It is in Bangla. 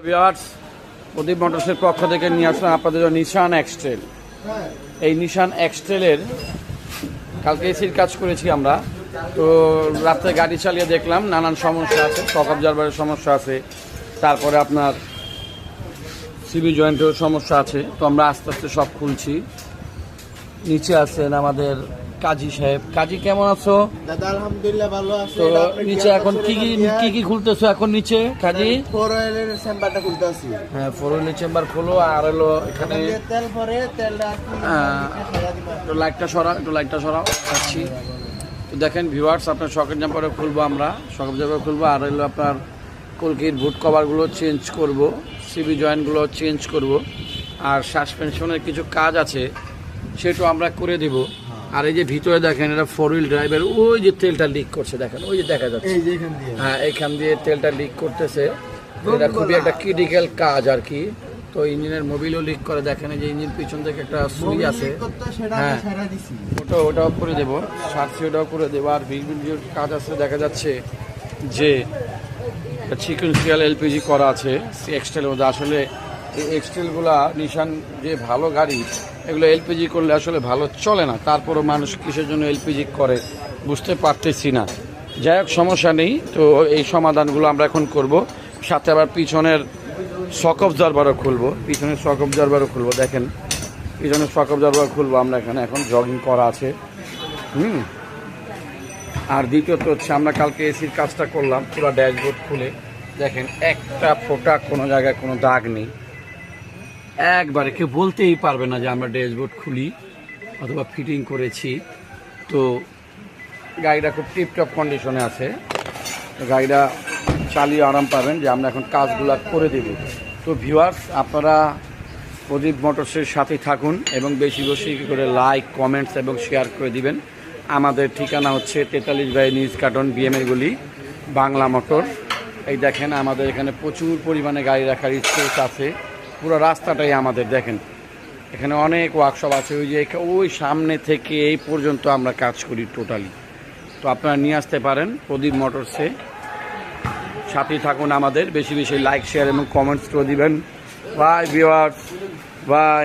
ভিউয়ার্স, প্রদীপ মোটরসের পক্ষ থেকে নিয়ে আসলাম আপনাদের নিশান এক্সট্রেল। এই নিশান এক্সট্রেলের কালকে এসির কাজ করেছি আমরা। তো রাত্রে গাড়ি চালিয়ে দেখলাম নানান সমস্যা আছে, শক অবজারভারের সমস্যা আছে, তারপরে আপনার সিবি জয়েন্টের সমস্যা আছে। তো আমরা আস্তে আস্তে সব খুলছি। নিচে আছেন আমাদের কাজী সাহেব। কাজী কেমন আছো? দাদা আলহামদুলিল্লাহ ভালো আছি। তো নিচে এখন কি কি খুলতেছো এখন নিচে কাজী? ফোর অয়েলের চেম্বারটা খুলতেছি। হ্যাঁ, ফোর হুইলের চেম্বার খোলো। আর হলো এখানে তেল পরে তেলটা একটু লাইটটা সরাও যাচ্ছি। তো দেখেন ভিউয়ার্স, আপনার শকের জাম্পারও খুলবো, আমরা শকের জাম্পার খুলবো। আর হলো আপনার কলকির বুট কভারগুলো চেঞ্জ করব, সিবি জয়েন্টগুলো চেঞ্জ করব, আর সাসপেনশনের কিছু কাজ আছে সেটাও আমরা করে দিব। আর এই যে ভিতরে দেখেন, এটা ফোর হুইল ড্রাইভের, ওই যে তেলটা লিক করছে দেখেন, ওই যে দেখা যাচ্ছে। হ্যাঁ, এখান দিয়ে তেলটা লিক করতেছে। এটা খুবই একটা ক্রিটিক্যাল কাজ আর কি। তো ইঞ্জিনের মোবিলও লিক করে, দেখেন এই যে ইঞ্জিন পিছন থেকে একটা সুই আছে। হ্যাঁ, ওটাও করে দেবো, সার্সি ওটাও করে দেবো। আর ভিডিওর কাজ আছে, দেখা যাচ্ছে যে সিকোয়েন্সিয়াল এলপিজি করা আছে এক্সটেলের মধ্যে। আসলে এই এক্সটেলগুলা নিশান যে ভালো গাড়ি, এগুলো এলপিজি করলে আসলে ভালো চলে না। তারপরও মানুষ কিসের জন্য এলপিজি করে বুঝতে পারতেছি না। যাই হোক, সমস্যা নেই। তো এই সমাধানগুলো আমরা এখন করব। সাথে আবার পিছনের শক অবজারভারও খুলবো, পিছনের শক অবজারভারও খুলবো। দেখেন পিছনের শক অবজারভার খুলবো আমরা এখানে, এখন জগিং করা আছে। আর দ্বিতীয়ত হচ্ছে, আমরা কালকে এসির কাজটা করলাম পুরো ড্যাশবোর্ড খুলে। দেখেন একটা ফোঁটা কোনো জায়গায় কোনো দাগ নেই, একবারে কেউ বলতেই পারবে না যে আমরা ড্যাশবোর্ড খুলি অথবা ফিটিং করেছি। তো গাড়িটা খুব টিপটপ কন্ডিশনে আছে। তো গাড়িটা চালিয়ে আরাম পাবেন যে আমরা এখন কাজগুলো করে দেব। তো ভিউয়ার্স, আপনারা প্রদীপ মোটরসের সাথে থাকুন এবং বেশি বেশি করে লাইক, কমেন্টস এবং শেয়ার করে দিবেন। আমাদের ঠিকানা হচ্ছে 43 নিউজ কার্টন, বিএমের গলি, বাংলা মোটর। এই দেখেন আমাদের এখানে প্রচুর পরিমাণে গাড়ি রাখার স্পেস আছে। পুরো রাস্তাটাই আমাদের, দেখেন এখানে অনেক ওয়ার্কশপ আছে। ওই যে ওই সামনে থেকে এই পর্যন্ত আমরা কাজ করি টোটালি। তো আপনারা নিয়ে আসতে পারেন প্রদীপ মোটরসে। সাথেই থাকুন আমাদের, বেশি বেশি লাইক, শেয়ার এবং কমেন্টস করে দিবেন। Bye viewers, by.